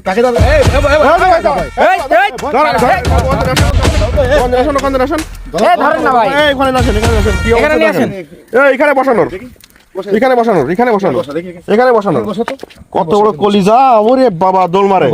কাকে দাও এখানে বসানোর কত বড় কলিজা ওরে বাবা দোল মারে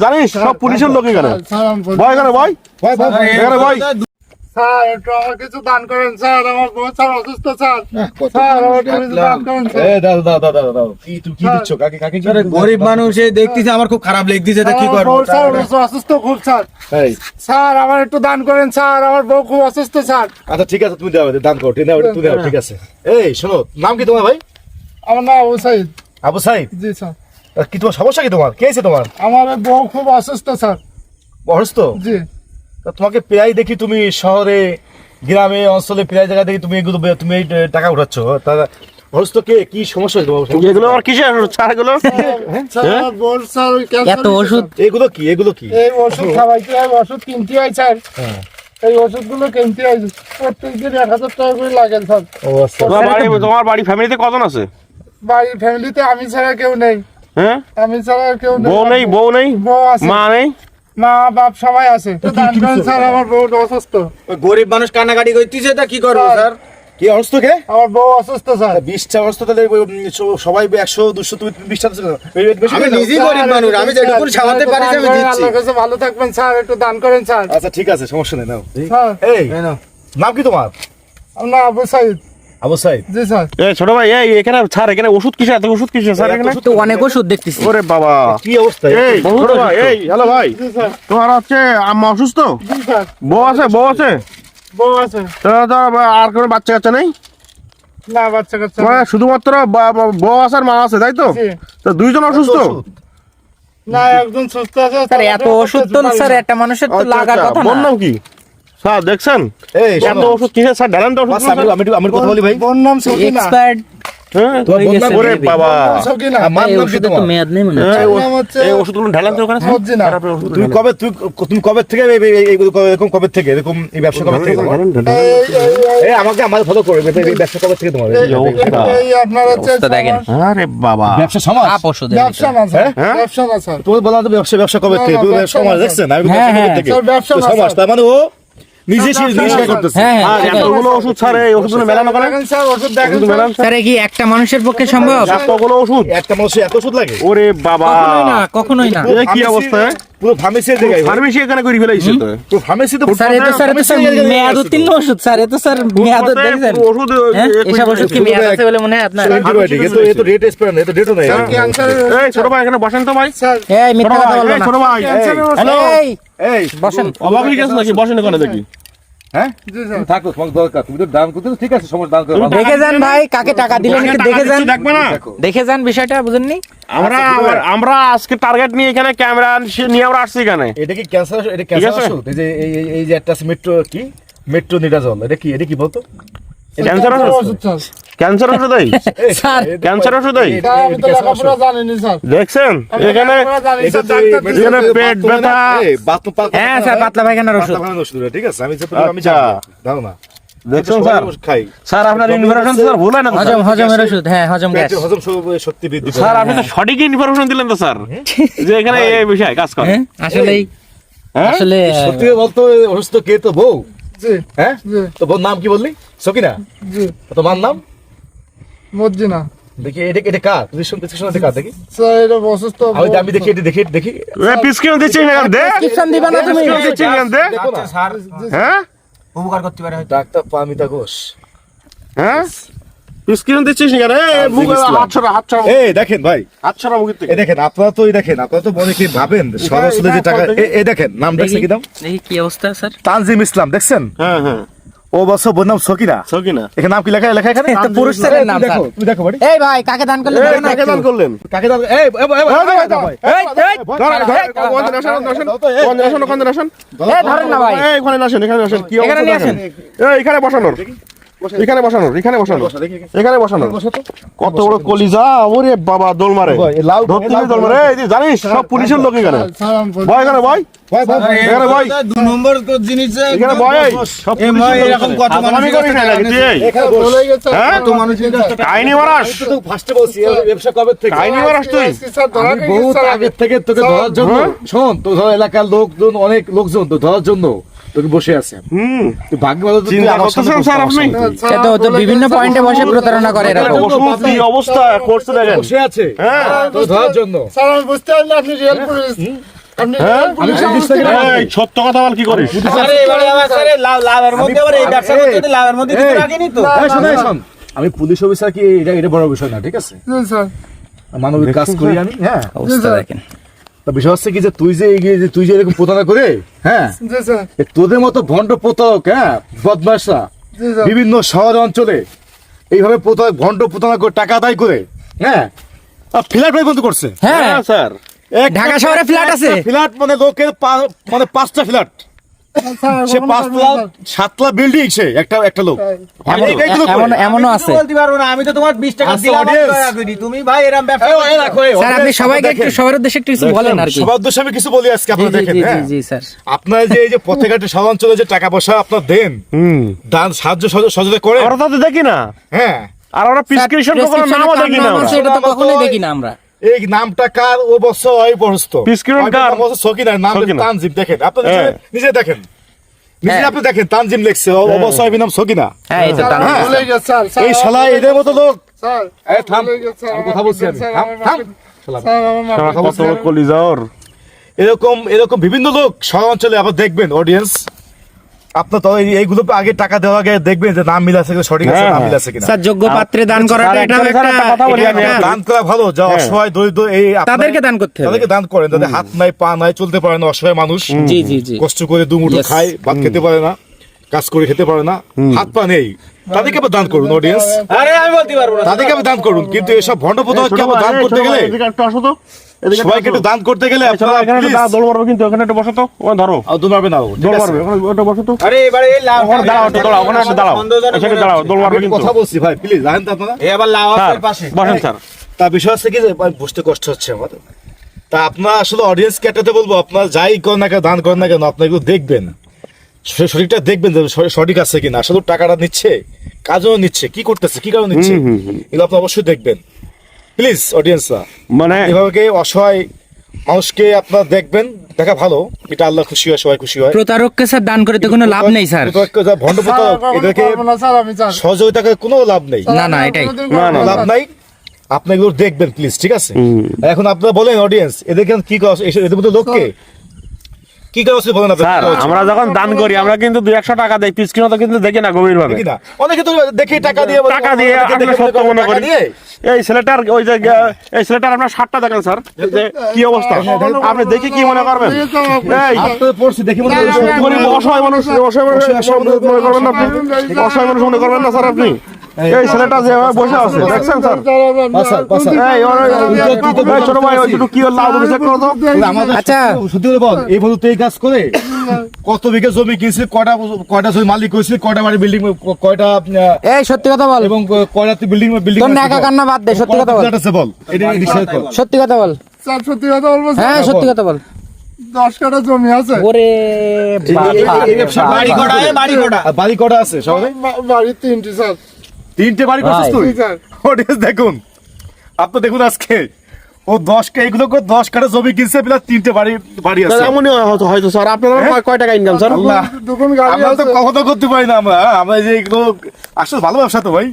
জানিস সব পুলিশের লোক এখানে ভয় এখানে ভয় এখানে ভয় স্যার একটু আমার কিছু দান করেন স্যার, আমার বউ স্যার অসুস্থ স্যার, স্যার আমার কিছু দান করেন দাও কি তুমি কি দিচ্ছ কাকে কাকে কি গরিব মানুষ দেখতেছে, আমার খুব খারাপ লাগতেছে, তা কি করবো? স্যার অসুস্থ খুব স্যার, স্যার আমার একটু দান করেন স্যার, আমার বউ খুব অসুস্থ স্যার। আচ্ছা ঠিক আছে তুমি দাও দান করো, তুমি দাও ঠিক আছে। এই শোনো, নাম কি তোমার ভাই? আমার নাম আবু সাইদ। আবু সাইদ? জি স্যার। কি তোমার সমস্যা কি, তোমার কে আছে তোমার? আমার বউ খুব অসুস্থ স্যার। অসুস্থ? জি। তোমাকে প্রায় দেখি তুমি শহরে গ্রামে অঞ্চলে প্রায় জায়গা দেখি তুমি এগুলো তুমি এই টাকা উঠাচ্ছ, তা অসুস্থ কে, কি সমস্যা হয়েছে তোমার? এগুলো আর কিসের ছাড় এগুলো স্যার আমার বউ স্যার এত ওষুধ? এগুলো কি এগুলো কি? এই ওষুধ খাওয়াইতে হয়, ওষুধ কিনতে হয় স্যার। এই ওষুধগুলো কিনতে হয়, প্রত্যেকদিন 1000 টাকা করে লাগে স্যার। ও আচ্ছা। তোমার বাড়ি ফ্যামিলিতে কজন আছে? বাড়ির ফ্যামিলিতে আমি ছাড়া কেউ নেই। হ্যাঁ, আমি ছাড়া কেউ নেই। বউ নেই বউ আছে, মা নেই, মা বাপ সবাই আছে। দান করেন স্যার, আমার বউ অসুস্থ। গরিব মানুষ কান্নাকাটি করতেছে, তা কি করবো স্যার? কি অসুস্থ কে? আমার বউ অসুস্থ স্যার। 20টা অসুস্থ, তাহলে সবাই 100 200 তুমি 20টা আমি নিজেই গরিব মানুষ, আমি যেটুকু সামলাতে পারি আমি দিচ্ছি। আল্লাহর কাছে ভালো থাকবেন স্যার, একটু দান করেন স্যার। আচ্ছা ঠিক আছে, সমস্যা নেই, নাও। স্যার এই নাম কি তোমার? আমার নাম আবু সাইদ। আবু সাইদ? জি স্যার। এই ছোট ভাই এই এখানে ছাড়, এখানে ওষুধ কিসে, এত ওষুধ কিসে স্যার এখানে? তো অনেক ওষুধ দেখতেছি। ওরে বাবা কি অবস্থা? এই ছোট ভাই, এই হ্যালো ভাই, জি স্যার। তোমার হচ্ছে আম্মা অসুস্থ, জি স্যার। বউ আছে বউ আছে। আর কোনো বাচ্চা কাচ্চা নেই? না বাচ্চা কাচ্চা মানে শুধুমাত্র বউ আছে আর মা আছে, তাই তো? জি। তো দুইজন অসুস্থ? না একজন সুস্থ আছে স্যার এত ওষুধ তো স্যার একটা মানুষের তো লাগার কথা না। বললাম কি স্যার, দেখছেন এই এত ওষুধ কিসে স্যার? ঢালেন তো ওষুধ। আমি কথা বলি ভাই। বোন নাম সকিনা। এক্সপায়ার্ড হ্যাঁ, তোমার বোন নাম ওরে বাবা সকিনা। আমার নাম কি ওষুধে তো তোমার? মেয়াদ নেই মনে হ্যাঁ, হচ্ছে। নাম হচ্ছে এই ওষুধগুলো ঢালেন তো ওখানে। মর্জিনা। তুমি কবে থেকে এরকম কবে থেকে এরকম এই ব্যবসা কবে থেকে তোমার? এই আমাকে ফলো করে এই ব্যবসা কবে থেকে তোমার? এই আপনার হচ্ছে অবস্থা দেখেন। আরে বাবা ব্যবসা সমাজ? আপ ওষুধের ব্যবসা না স্যার, হ্যাঁ? ব্যবসা না স্যার। তুমি বলা তো ব্যবসা কবে থেকে? তুমি ব্যবসা সমাজ দেখছেন, আমি ব্যবসা কবে থেকে? স্যার, ব্যবসা তো না, সমাজ স্যার। তার মানে ও নিজে নিজে করতেছে। হ্যাঁ আর হ্যাঁ এতগুলো ওষুধ স্যার, এই ওষুধগুলো মেলানো কেন? দেখেন স্যার, ওষুধ দেখেন ওষুধ স্যার। মেলান স্যার কি একটা মানুষের পক্ষে সম্ভব? এতগুলো ওষুধ একটা মানুষের এত ওষুধ লাগে? ওরে বাবা, কখনোই না, কখনোই না। এ কি অবস্থা? পুরো ফার্মেসির জায়গায়, ফার্মেসি এখানে করে ফেলাইছে তো। পুরো ফার্মেসি তো স্যার এত স্যার মেয়াদ উত্তীর্ণ ওষুধ স্যার, এত স্যার মেয়াদ দেখছেন? ওষুধ হ্যাঁ এসব ওষুধ কি মেয়াদ আছে বলে মনে হয় আপনার? অ্যান্টিবায়োটিক, এত রেট এক্সপায়ার না, এত ডেটও নাই। ক্যান্সারের এই ছোট ভাই এখানে বসেন তো ভাই। স্যার এই মিথ্যা কথা বলবো এই না। ছোট ভাই, ক্যান্সারের এই এই বসেন। অবাক হয়ে গেছে নাকি? বসেন এখানে দেখি। হ্যাঁ জি স্যার। থাকো, তোমার দরকার, তুমি তো দান করতে ঠিক আছে, সমস্যা দান করো। দেখে যান ভাই, কাকে টাকা দিলেন একটু দেখে যান, দেখবে না? দেখে যান বিষয়টা, বুঝেননি? আমরা আজকে টার্গেট নিয়ে এখানে ক্যামেরা নিয়ে আমরা আসছি এখানে। এটা কি ক্যান্সার? এটা ক্যান্সার ওষুধ? এই যে এই যে একটা মেট্রো কি মেট্রো নিডাজল, এটা কি বলতো? ক্যান্সার ওষুধ, স্যার। ক্যান্সার ওষুধ এই? স্যার ক্যান্সার ওষুধ এই? স্যার, আমি তো লেখাপড়া জানিনি স্যার। দেখছেন এখানে লেখাপড়া জানি এটা স্যার, তো ডাক্তার দিছে। এখানে পেট ব্যথা। হ্যাঁ স্যার পাতলা পায়খানার ওষুধ। ঠিক আছে, আমি আচ্ছা। দাও না, দেখছেন স্যার? খাই স্যার আপনার ইনফরমেশন স্যার ভুল হয় না তো স্যার? হজমের ওষুধ, হ্যাঁ হজম গ্যাস। পেটের হজম শক্তি বৃদ্ধি করে। স্যার আপনি তো সঠিক ইনফরমেশন দিলেন তো স্যার, যে এখানে এই বিষয়ে কাজ করে। হ্যাঁ আসলেই হ্যাঁ? আসলে সত্যি বলতো অসুস্থ কে? তো বউ। জি হ্যাঁ, জি তো বউর নাম কি বললি? সকিনা? জি। তোমার নাম মর্জিনা। দেখি, এটা কার? প্রেসক্রিপশন কার দেখি? স্যার এটা অসুস্থ। আমি দেখি, এটা দেখি এ প্রেসক্রিপশন দিচ্ছিস না কেন? দে প্রেসক্রিপশন দিবা না তুমি? প্রেসক্রিপশন দিচ্ছিস না কেন? দে। দেখো না। স্যার হ্যাঁ উপকার করতে পারে হয়তো। ডাক্তার পামিতা ঘোষ। হ্যাঁ প্রেসক্রিপশন দিচ্ছিস না কেন? মুখ হাত ছড়া এই দেখেন ভাই, হাত ছড়া মুখের থেকে। এই দেখেন, আপনারা তো মনে কি ভাবেন সরাসরি যে টাকা, এই দেখেন নাম দেখছেন কি নাম? দেখি কি অবস্থা স্যার। তানজিম ইসলাম দেখছেন? হ্যাঁ হ্যাঁ ও বছর বোন নাম সকিনা। সকিনা। এখানে নাম কি লেখা এখানে? তো পুরুষ ছেলের নাম স্যার। তুমি দেখো বাড়ি। এই ভাই কাকে দান করলেন? এই দেখো না কাকে একটু। দান করলেন? কাকে দাও? এই এই, এই, ওখানে আসেন, এই ধরেন না ভাই। এই ওখানে আসেন, এখানে আসেন। কি এখানে অবস্থা নিয়ে দেখেন? আসেন। এই এখানে বসানোর। এখানে বসানো এখানে বসানো বসো তো। কত বড় কলিজা ওরে বাবা দোল মারে ভাই, এই লাউ ধরতে দোল মারে এই যে জানিস সব পুলিশের লোক এখানে সালাম ভয় এখানে ভয় ভাই, ভাই, ভাই, এখানে ভয় দু নম্বর জিনিস এখানে ভয় সব এরকম কত আমি করি না নাকি তুই এই? এখানে বস। বলে গেছে হ্যাঁ? তো মানুষের কাছে কাহিনী মারাস আমি তো ফার্স্টে বলছি, এই ব্যবসা কবে থেকে? কাহিনী মারাস তুই স্যার ধরা আমি বহুত আগের থেকে তোকে ধরার জন্য, শোন, তো ধর এলাকার লোকজন, অনেক লোকজন তো ধরার জন্য তোকে বসে আছে। তুই ভাগ্য ভালো তো তুই চিন্তা আমার সামনে করতেছেন স্যার বসতে আপনি? পারছিস। সে তো বিভিন্ন পয়েন্টে বসে প্রতারণা করে এরকম। ওষুধ কি অবস্থা করছে দেখেন বসে আছে হ্যাঁ তোকে ধরার জন্য। স্যার আমি বুঝতে পারলাম আপনি রিয়েল পুলিশ আপনি হ্যাঁ? real পুলিশ আমি পুলিশ থেকে এই সত্য কথা বল কি করিস আরে এবারে আবার স্যার লাভের মধ্যে আবার এই ব্যবসা করতে লাভের মধ্যে কিছু রাখিনি তো এই শোন, এই শোন, আমি পুলিশ অফিসার কি এটা বড় বিষয় না, ঠিক আছে? জি স্যার মানবিক কাজ করি আমি, হ্যাঁ। অবস্থা দেখেন। তো বিষয় হচ্ছে কি যে তুই যে এরকম প্রতারণা করে, হ্যাঁ, জি স্যার এ তোদের মতো ভণ্ড প্রতারক, হ্যাঁ, বদমাশরা জি স্যার বিভিন্ন শহর অঞ্চলে এইভাবে ভণ্ড প্রতারণা করে টাকা আদায় করে, হ্যাঁ, ফ্ল্যাট বন্ধ করছে। হ্যাঁ, হ্যাঁ স্যার ঢাকা শহরে ফ্ল্যাট আছে। ফ্ল্যাট মানে লোকের মানে 5টা ফ্ল্যাট, সে 5 লাখ 7 লাখ বিল্ডিং, সে একটা লোক। এমনও আছে। বলতে পারবো না আমি তো তোমার 20 টাকা আচ্ছা, দিলাম audience। দয়া করে। তুমি ভাই এরকম ব্যবসা স্যার আপনি সবাইকে একটু সবার উদ্দেশ্যে একটু কিছু বলেন আর কি। সবার উদ্দেশ্যে আমি কিছু বলি আজকে, জি আপনারা জি দেখেন, জি হ্যাঁ। জি স্যার। আপনার যে এই যে পথেঘাটে শহর অঞ্চলে যে টাকা পয়সা আপনার দেন, দান সাহায্য সহযোগিতা করে, আমরা তো দেখি না হ্যাঁ, আর আমরা প্রেসক্রিপশন কখনো নামও দেখি না আমরা। এটা তো কখনোই দেখি না আমরা। এই নামটা কার ও বছর ওই পরস্ত Prescription কার? সকিনার নাম সকিনা। তানজিম, দেখেন আপনি হ্যাঁ। নিজে দেখেন, নিজে হ্যাঁ। আপনি দেখেন, তানজিম লিখছে অবশ্যই নাম সকিনা। হ্যাঁ, এই তো তার হ্যাঁ। বলে গেছে স্যার এই শালা এদের মতো লোক, স্যার এই থাম, বলে গেছে, আমি কথা বলছি আমি, স্যার, থাম, আমার থাম। স্যার আমার মাফ কত বড় কলিজা ওর এরকম বিভিন্ন লোক শহর অঞ্চলে আবার দেখবেন অডিয়েন্স, আপনার তো এইগুলো আগে টাকা দেওয়ার আগে দেখবেন যে নাম মিল আছে কিনা, সঠিক আছে, হ্যাঁ। নাম মিল আছে কিনা। স্যার যোগ্য পাত্রে দান করাটা স্যার, এটাও একটা কথা বলি আমি, একটা দান করা ভালো, যা অসহায় দরিদ্র এই তাদেরকে দান করতে হবে। তাদেরকে দান করেন, যাদের হাত নাই পা নাই, চলতে পারে না, অসহায় মানুষ, জি জি জি। কষ্ট করে দুমুঠো Yes. খায়, ভাত খেতে পারে না, কাজ করে খেতে পারে না, হাত পা নেই, তাদেরকে আবার দান করুন অডিয়েন্স, আরে আমি বলতে পারবো না তাদেরকে আবার দান করুন। কিন্তু এসব ভণ্ড প্রতারককে আবার দান করতে গেলে, সবাইকে একটু দান করতে গেলে আপনারা এখানে please, দোল মারবো কিন্তু এখানে একটু বসো তো ওখানে ধরো দৌড় মারবে না, ঠিক দোল আছে? মারবে ওখানে ওটা বসো তো আরে এবারে এই লাভ ওখানে দাঁড়াও একটু দাঁড়াও ওখানে একটু দাঁড়াও এখানে দাঁড়াও দোল মারবে আমি কিন্তু কথা বলছি ভাই, প্লিজ জানেন তো আপনারা। এই আবার লাভ স্যার আছে পাশে বসেন স্যার তা বিষয় হচ্ছে কি যে ভাই, বুঝতে কষ্ট হচ্ছে আমার। তা আপনার আসলে অডিয়েন্স ক্যাটাতে বলবো, আপনার যাই করেন না কেন, দান করেন না কেন, আপনার এগুলো দেখবেন, সঠিকটা দেখবেন যে সঠিক আছে কিনা, আসলে টাকাটা নিচ্ছে, কাজও নিচ্ছে, কি করতেছে, কি কারণে নিচ্ছে, এগুলো আপনি অবশ্যই দেখবেন প্লিজ অডিয়েন্সরা। মানে এভাবে অসহায় মানুষকে আপনার দেখবেন, দেখা ভালো, এটা আল্লাহ খুশি হয়, সবাই খুশি হয়। প্রতারককে স্যার দান করে তো কোনো লাভ নেই স্যার। প্রতারককে যা ভণ্ড প্রতারক, এদেরকে স্যার আমি জানি সহযোগিতা করে কোনো লাভ নেই, না না এটাই। না লাভ নাই। আপনি এগুলো দেখবেন প্লিজ, ঠিক আছে? এখন আপনারা বলেন অডিয়েন্স, এদেরকে কি করা, এদের মধ্যে লোককে কি করা উচিত বলেন স্যার আপনারা? আমরা যখন দান করি আমরা কিন্তু 200 টাকা দেই প্রেসক্রিপশন তো কিন্তু দেখি না গভীর ভাবে দেখি না, অনেকে তো দেখে টাকা দিয়ে টাকা দিয়ে অনেকে আসলে দেখে সত্য মনে টাকা করি দিয়ে। এই ছেলেটার ওই যে এই ছেলেটার আপনার শার্টটা দেখেন স্যার এই যে কি অবস্থা আপনি দেখে কি মনে করবেন এই আপনারা পড়ছি দেখে মনে করেন গরিব অসহায় মানুষ মনে করবেন না আপনি অসহায় মানুষ মনে করবেন না স্যার আপনি এই ছেলেটা যে বসে আছে দেখছেন স্যার এই এই ছোট ভাই ওই দুটো কি লাভ দিছে করো তো আমাদের আচ্ছা। সত্যি করে বল, এই বন্ধু তো এই কাজ করে কত বিঘা জমি কিনছে, কয়টা জমি মালিক হয়েছে, কয়টা বাড়ি বিল্ডিং, কয়টা এই সত্যি কথা বল। এবং কয়টা বিল্ডিং তোর ন্যাকা কান্না বাদ দে, সত্যি কথা বল। আছে বল, এটা রিসার্চ কর। সত্যি কথা বল। স্যার সত্যি কথা বলবো হ্যাঁ স্যার সত্যি কথা বল। 10 কাঠা জমি আছে ওরে এই ব্যবসা বাড়ি কটা বাড়ি কটা আর বাড়ি কটা আছে শহরে? বাড়ি 3টি স্যার 3টে বাড়ি করছিস তুই? জি স্যার অডিয়েন্স দেখুন, আপনি দেখুন আজকে ও 10 কাঠা জমি কিনছে, প্লাস 3টে বাড়ি আছে। এমনই হয়তো স্যার আপনারা কয় টাকা ইনকাম স্যার আল্লাহ, দুগুণ গাড়ি আমরা তো আছে কখনো করতে পারি না, আমরা যে এগুলো আসলে ভালো ব্যবসা তো ভাই,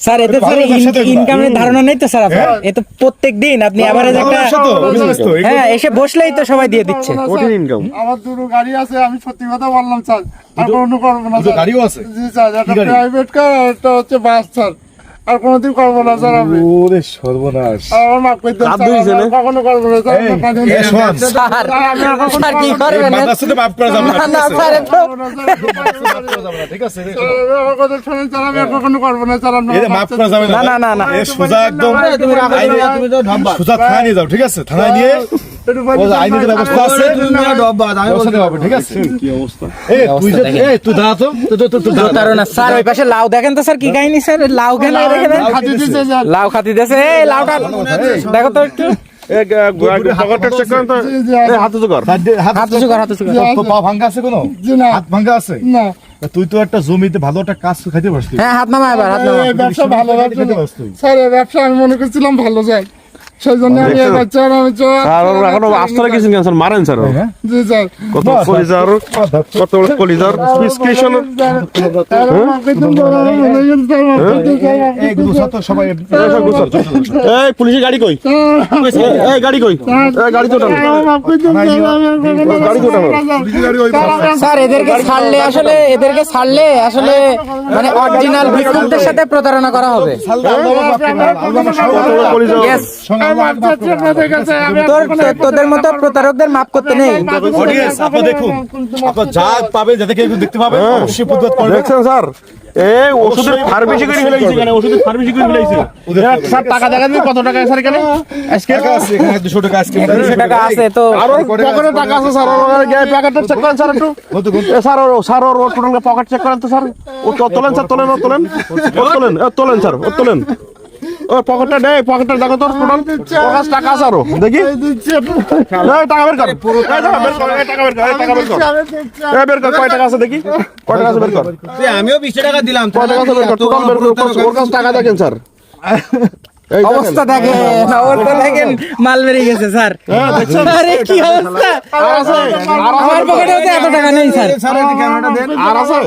স্যার এতে স্যার ভালো ব্যবসা তো এগুলো। ইনকামের ধারণা নেই তো স্যার আপনার। এ তো প্রত্যেক দিন আপনি এভারেজ ভালো একটা ব্যবসা তো, business তো, এগুলো- হ্যাঁ এসে বসলেই তো সবাই দিয়ে দিচ্ছে। কঠিন ইনকাম আমার দুটো গাড়ি আছে আমি সত্যি কথা বললাম স্যার আর কোনো করবো না দুটো স্যার গাড়িও আছে? জি স্যার একটা গাড়ি? প্রাইভেট কার আর একটা হচ্ছে বাস স্যার আর কোনোদিন করবো না স্যার আমি ওরে সর্বনাশ। আর আমার মাফ করে দেন কাঁদ স্যার ধরেছে আমি না? আর কখনো করবো না স্যার এই, আমার কাঁদুন। এই শোন, স্যার আমি আর কখনো স্যার কি করবো না। করবেন? মাদ্রাসাতে মাফ করা যাবে না, না ঠিক না আছে? স্যার এ তো করবো না, স্যার, আমি মাফ করা যাবে না, ঠিক আছে? স্যার, আমার কথা শুনুন স্যার আমি আর কখনো করবো না স্যার আপনার এদের মাফ করা যাবে না, না, না, না, না। এ সোজা একদম তুমি তো ঢাব্বা সোজা থানায় নিয়ে যাও, ঠিক আছে? থানায় নিয়ে ও যে আইনের ব্যবস্থা আছে, ব্যবস্থা নেওয়া হবে, ঠিক আছে? তুই দাঁড়া তো, তুই দাঁড়া। প্রতারণা স্যার, ওই পাশে লাউ দেখেন তো স্যার, কি কাহিনী স্যার? লাউ কেন রেখে দেন? খাতি দিছে স্যার। লাউ খাতি দিয়েছে, এই লাউটা দেখো তো একটু। পকেটটা চেক করেন তো, হাতে তো কর। হাত উঁচু কর, হাত উঁচু কর। তোর পা ভাঙ্গা আছে কোনো? জি না। হাত ভাঙ্গা আছে? না, তুই তো একটা জমিতে ভালো একটা কাজ খাইতে পারছিস। হ্যাঁ, হাত নামা এবার, হাত নামা। এই ব্যবসা ভালো ব্যবসা খেতে না। পারছিস তুই। স্যার এই ব্যবসা আমি মনে করছিলাম ভালো যায়, সেই জন্য আমি এই বাচ্চা স্যার ওর এখনো আস্তরা কিছু নেই স্যার, মারেন স্যার ওর। হ্যাঁ? জি স্যার। কত কলিজার, কত বড় কলিজার প্রেসক্রিপশন। এই গুছা তো সবাই এই পুলিশের গাড়ি কই? এই গাড়ি কই? এই গাড়ি তো টানো। গাড়ি তো টানো। স্যার এদেরকে ছাড়লে আসলে মানে অরিজিনাল ভিক্টিমদের সাথে প্রতারণা করা হবে। Yes. তোদের মতো প্রতারকদের মাফ করতে নেই। অডিয়েন্স আপনারা দেখুন, আপনারা যা পাবেন, যাতে কেউ দেখতে পাবেন, অবশ্যই প্রতিবাদ করবেন। দেখছেন স্যার, এই ওষুধের ফার্মেসি করে ফেলাইছে, এখানে ওষুধের ফার্মেসি করে ফেলাইছে। স্যার টাকা দেখা দিন, কত টাকা স্যার এখানে? আজকে টাকা আছে, এখানে 200 টাকা আজকে 200 টাকা আছে তো। আর ওর পকেটে টাকা আছে স্যার, ওর প্যাকেটটা চেক করেন স্যার একটু। স্যার ওর টোটাল পকেট চেক করেন তো স্যার। ও তোলেন স্যার, তোলেন স্যার, তোলেন। ও পকেটটা নেই, পকেটটা দেখো তোর টোটাল পকেট টাকা আছে আরো, দেখি। এই টাকা বের কর, টাকা বের কর, কয় টাকা আছে দেখি, কয় টাকা আছে বের কর। আমিও 20 টাকা দিলাম। কয় টাকা আছে বের কর, টোটাল বের কর, ওর কাছে টাকা দেখেন স্যার। এই দেখেন। অবস্থা দেখেন, মাল বেরিয়ে গেছে স্যার। আরে কি অবস্থা! আমার পকেটে তো এত টাকা নেই স্যার। আর আছে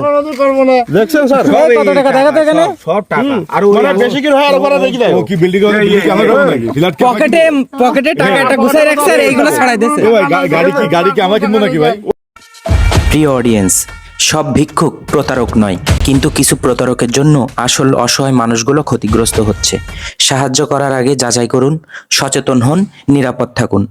করবো না। দেখছেন স্যার, এই কত টাকা দেখো তো এখানে। সব টাকা। আর মানে বেশি কি হয় আর পরে দেখি দেয়। ও কি বিল্ডিং এর আমরা করব নাকি? ফ্ল্যাট কি পকেটে টাকা একটা গুছাই রাখছে আর এইগুলো ছাড়াই দিচ্ছে। ভাই, গাড়ি কি আমরা কিনবো নাকি ভাই? প্রিয় অডিয়েন্স, সব ভিক্ষুক প্রতারক নয়, কিন্তু কিছু প্রতারকের জন্য আসল অসহায় মানুষগুলো ক্ষতিগ্রস্ত হচ্ছে। সাহায্য করার আগে যাচাই করুন, সচেতন হন, নিরাপদ থাকুন।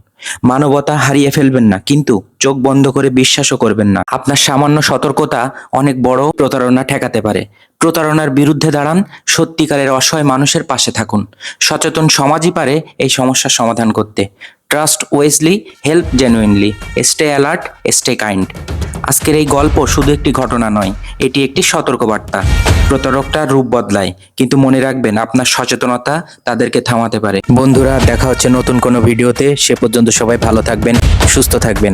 মানবতা হারিয়ে ফেলবেন না, কিন্তু চোখ বন্ধ করে বিশ্বাসও করবেন না। আপনার সামান্য সতর্কতা অনেক বড় প্রতারণা ঠেকাতে পারে। প্রতারণার বিরুদ্ধে দাঁড়ান, সত্যিকারের অসহায় মানুষের পাশে থাকুন। সচেতন সমাজই পারে এই সমস্যার সমাধান করতে। Trust wisely, help genuinely, stay alert, stay kind. আজকের এই গল্প শুধু একটি ঘটনা নয়, এটি একটি সতর্কবার্তা। প্রতারকটা রূপ বদলায়, কিন্তু মনে রাখবেন আপনার সচেতনতা তাদেরকে থামাতে পারে। বন্ধুরা, দেখা হচ্ছে নতুন কোনো ভিডিওতে। সে পর্যন্ত সবাই ভালো থাকবেন, সুস্থ থাকবেন।